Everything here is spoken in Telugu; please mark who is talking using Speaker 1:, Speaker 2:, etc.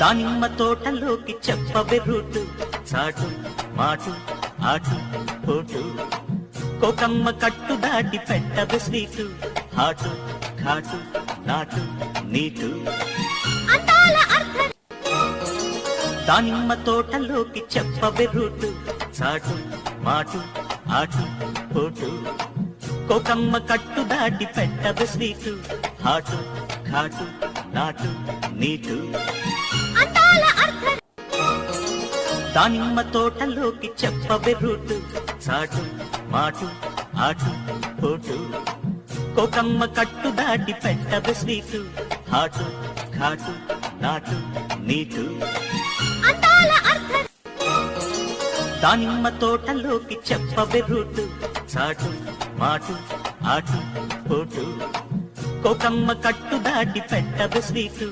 Speaker 1: దానిమ్మ తోటలోకి చెప్పవే రూటు, చాటు మాటు ఆటు పోటు, కోకమ్మ కట్టు దాటి పెట్టవే స్వీటు, హాటు ఘాటు నాటు నీటు. దానిమ్మ తోటలోకి చెప్పవే రూటు, చాటు మాటు ఆటు పోటు, కోకమ్మ కట్టు దాటి పెట్టవే స్వీటు, హాటు ఘాటు నాటు నీటు. దానిమ్మ తోటలోకి చెప్పవే రూటు, చాటు మాటు ఆటు పోటు, కోకమ్మ కట్టు దాటి పెట్టవే స్వీటు, హాటు ఘాటు నాటు నీటు. దానిమ్మ తోటలోకి చెప్పవే రూటు, చాటు మాటు ఆటు పోటు, కోకమ్మ కట్టు దాటి పెట్టవే స్వీటు,